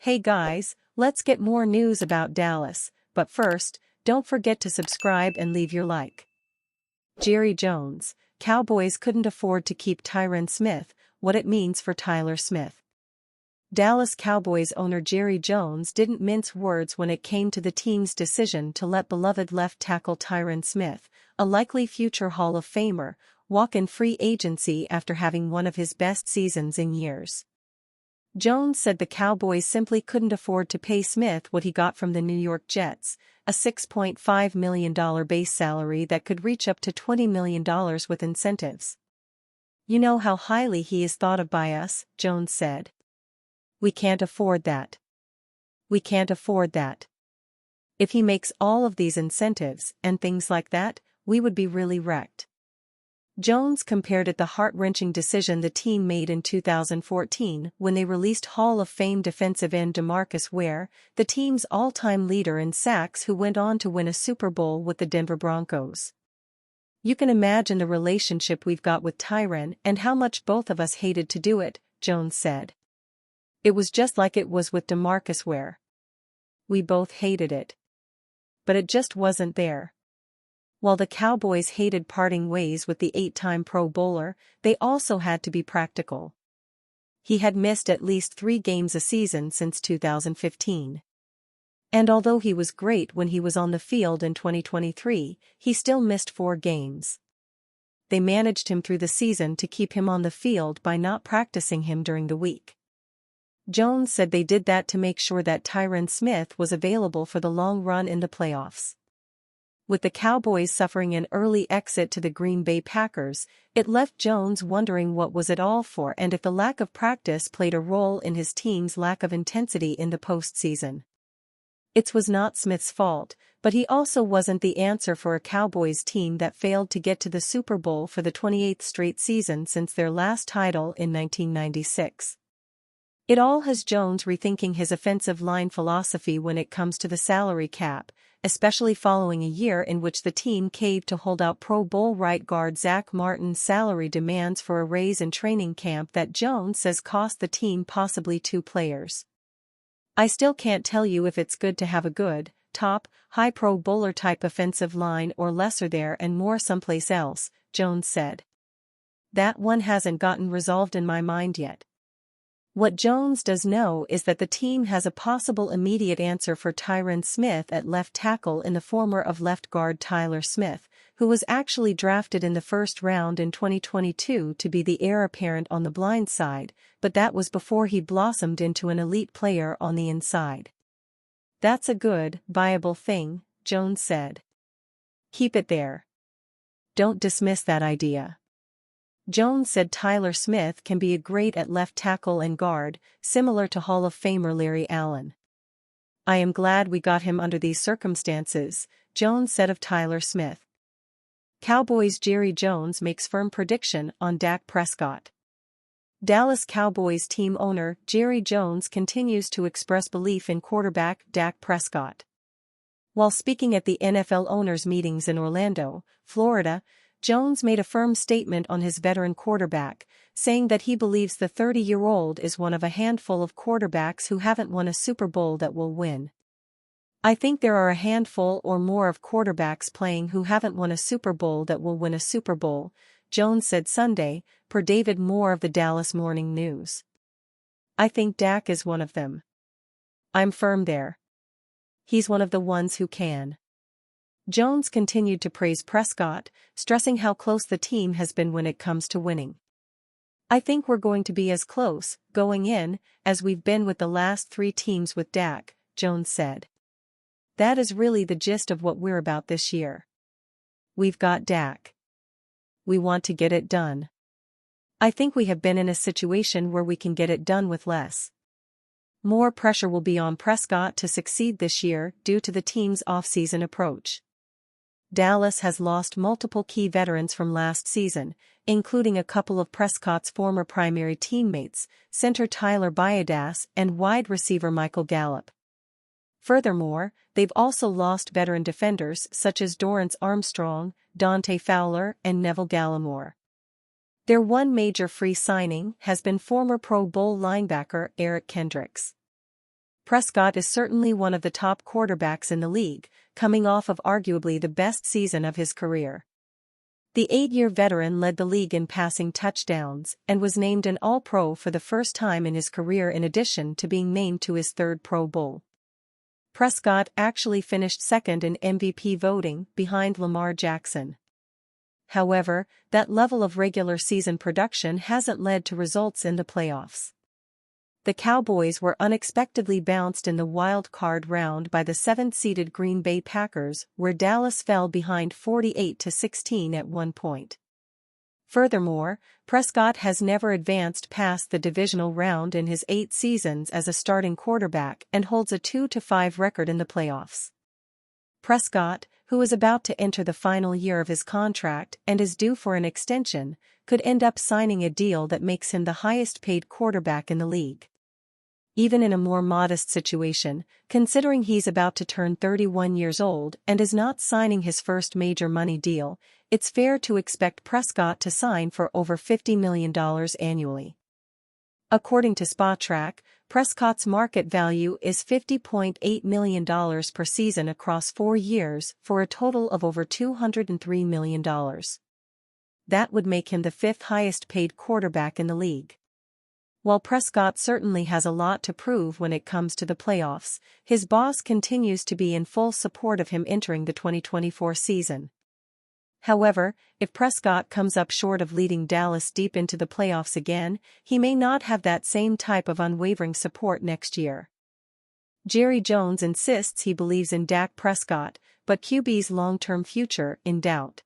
Hey guys, let's get more news about Dallas, but first, don't forget to subscribe and leave your like. Jerry Jones, Cowboys couldn't afford to keep Tyron Smith, what it means for Tyler Smith. Dallas Cowboys owner Jerry Jones didn't mince words when it came to the team's decision to let beloved left tackle Tyron Smith, a likely future Hall of Famer, walk in free agency after having one of his best seasons in years. Jones said the Cowboys simply couldn't afford to pay Smith what he got from the New York Jets, a $6.5 million base salary that could reach up to $20 million with incentives. "You know how highly he is thought of by us," Jones said. "We can't afford that. We can't afford that. If he makes all of these incentives and things like that, we would be really wrecked." Jones compared it the heart-wrenching decision the team made in 2014 when they released Hall of Fame defensive end DeMarcus Ware, the team's all-time leader in sacks who went on to win a Super Bowl with the Denver Broncos. "You can imagine the relationship we've got with Tyron and how much both of us hated to do it," Jones said. "It was just like it was with DeMarcus Ware. We both hated it. But it just wasn't there." While the Cowboys hated parting ways with the 8-time Pro Bowler, they also had to be practical. He had missed at least 3 games a season since 2015. And although he was great when he was on the field in 2023, he still missed 4 games. They managed him through the season to keep him on the field by not practicing him during the week. Jones said they did that to make sure that Tyron Smith was available for the long run in the playoffs. With the Cowboys suffering an early exit to the Green Bay Packers, it left Jones wondering what was it all for and if the lack of practice played a role in his team's lack of intensity in the postseason. It was not Smith's fault, but he also wasn't the answer for a Cowboys team that failed to get to the Super Bowl for the 28th straight season since their last title in 1996. It all has Jones rethinking his offensive line philosophy when it comes to the salary cap, especially following a year in which the team caved to hold out Pro Bowl right guard Zach Martin's salary demands for a raise in training camp that Jones says cost the team possibly 2 players. "I still can't tell you if it's good to have a good, top, high Pro Bowler type offensive line or lesser there and more someplace else," Jones said. "That one hasn't gotten resolved in my mind yet." What Jones does know is that the team has a possible immediate answer for Tyron Smith at left tackle in the former of left guard Tyler Smith, who was actually drafted in the first round in 2022 to be the heir apparent on the blind side, but that was before he blossomed into an elite player on the inside. "That's a good, viable thing," Jones said. "Keep it there. Don't dismiss that idea." Jones said Tyler Smith can be great at left tackle and guard, similar to Hall of Famer Larry Allen. "I am glad we got him under these circumstances," Jones said of Tyler Smith. Cowboys Jerry Jones makes firm prediction on Dak Prescott. Dallas Cowboys team owner Jerry Jones continues to express belief in quarterback Dak Prescott. While speaking at the NFL owners' meetings in Orlando, Florida, Jones made a firm statement on his veteran quarterback, saying that he believes the 30-year-old is one of a handful of quarterbacks who haven't won a Super Bowl that will win. "I think there are a handful or more of quarterbacks playing who haven't won a Super Bowl that will win a Super Bowl," Jones said Sunday, per David Moore of the Dallas Morning News. "I think Dak is one of them. I'm firm there. He's one of the ones who can." Jones continued to praise Prescott, stressing how close the team has been when it comes to winning. "I think we're going to be as close, going in, as we've been with the last 3 teams with Dak," Jones said. "That is really the gist of what we're about this year. We've got Dak. We want to get it done. I think we have been in a situation where we can get it done with less. More pressure will be on Prescott to succeed this year due to the team's offseason approach. Dallas has lost multiple key veterans from last season, including a couple of Prescott's former primary teammates, center Tyler Baiadas and wide receiver Michael Gallup. Furthermore, they've also lost veteran defenders such as Dorrance Armstrong, Dante Fowler and Neville Gallimore. Their one major free signing has been former Pro Bowl linebacker Eric Kendricks. Prescott is certainly one of the top quarterbacks in the league, coming off of arguably the best season of his career. The 8-year veteran led the league in passing touchdowns and was named an All-Pro for the first time in his career in addition to being named to his third Pro Bowl. Prescott actually finished second in MVP voting behind Lamar Jackson. However, that level of regular season production hasn't led to results in the playoffs. The Cowboys were unexpectedly bounced in the wild card round by the 7th-seeded Green Bay Packers, where Dallas fell behind 48-16 at one point. Furthermore, Prescott has never advanced past the divisional round in his 8 seasons as a starting quarterback and holds a 2-5 record in the playoffs. Prescott, who is about to enter the final year of his contract and is due for an extension, could end up signing a deal that makes him the highest-paid quarterback in the league. Even in a more modest situation, considering he's about to turn 31 years old and is not signing his first major money deal, it's fair to expect Prescott to sign for over $50 million annually. According to Spotrac, Prescott's market value is $50.8 million per season across 4 years for a total of over $203 million. That would make him the 5th highest-paid quarterback in the league. While Prescott certainly has a lot to prove when it comes to the playoffs, his boss continues to be in full support of him entering the 2024 season. However, if Prescott comes up short of leading Dallas deep into the playoffs again, he may not have that same type of unwavering support next year. Jerry Jones insists he believes in Dak Prescott, but QB's long-term future in doubt.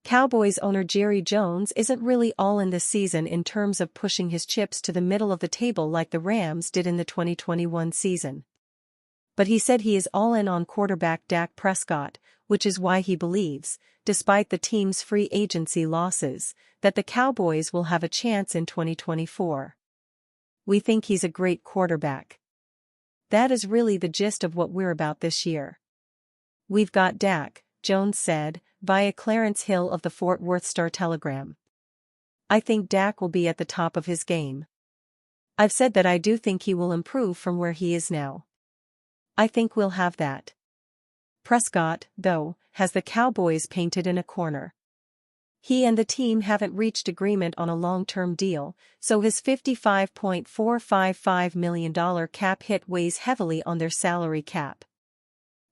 Cowboys owner Jerry Jones isn't really all in this season in terms of pushing his chips to the middle of the table like the Rams did in the 2021 season. But he said he is all in on quarterback Dak Prescott, which is why he believes, despite the team's free agency losses, that the Cowboys will have a chance in 2024. "We think he's a great quarterback. That is really the gist of what we're about this year. We've got Dak," Jones said, via Clarence Hill of the Fort Worth Star-Telegram. "I think Dak will be at the top of his game. I've said that I do think he will improve from where he is now. I think we'll have that." Prescott, though, has the Cowboys painted in a corner. He and the team haven't reached agreement on a long-term deal, so his $55.455 million cap hit weighs heavily on their salary cap.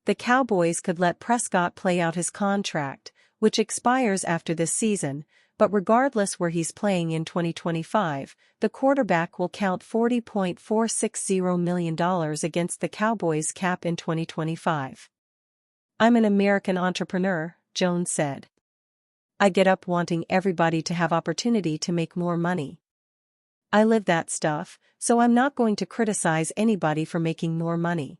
The Cowboys could let Prescott play out his contract, which expires after this season, but regardless where he's playing in 2025, the quarterback will count $40.460 million against the Cowboys' cap in 2025. "I'm an American entrepreneur," Jones said. "I get up wanting everybody to have opportunity to make more money. I live that stuff, so I'm not going to criticize anybody for making more money."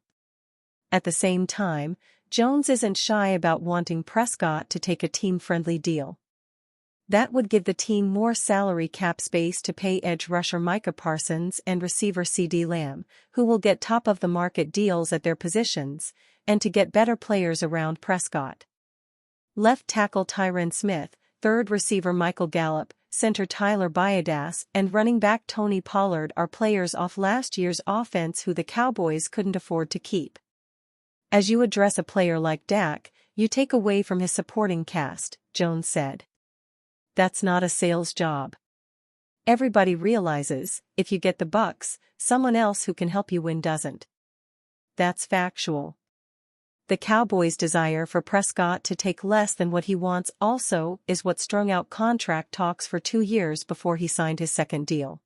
At the same time, Jones isn't shy about wanting Prescott to take a team-friendly deal. That would give the team more salary cap space to pay edge rusher Micah Parsons and receiver CeeDee Lamb, who will get top-of-the-market deals at their positions, and to get better players around Prescott. Left tackle Tyron Smith, third receiver Michael Gallup, center Tyler Baiadas, and running back Tony Pollard are players off last year's offense who the Cowboys couldn't afford to keep. "As you address a player like Dak, you take away from his supporting cast," Jones said. "That's not a sales job. Everybody realizes, if you get the bucks, someone else who can help you win doesn't. That's factual." The Cowboys' desire for Prescott to take less than what he wants also is what strung out contract talks for 2 years before he signed his second deal.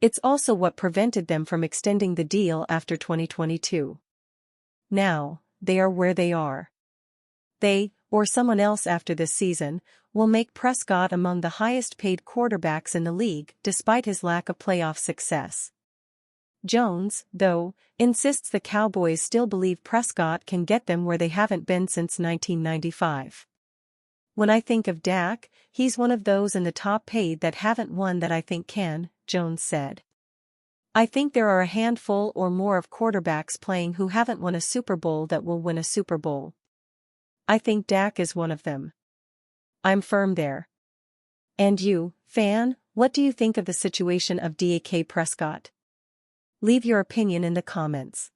It's also what prevented them from extending the deal after 2022. Now, they are where they are. They, or someone else after this season, will make Prescott among the highest-paid quarterbacks in the league despite his lack of playoff success. Jones, though, insists the Cowboys still believe Prescott can get them where they haven't been since 1995. "When I think of Dak, he's one of those in the top paid that haven't won that I think can," Jones said. "I think there are a handful or more of quarterbacks playing who haven't won a Super Bowl that will win a Super Bowl. I think Dak is one of them. I'm firm there." And you, fan, what do you think of the situation of Dak Prescott? Leave your opinion in the comments.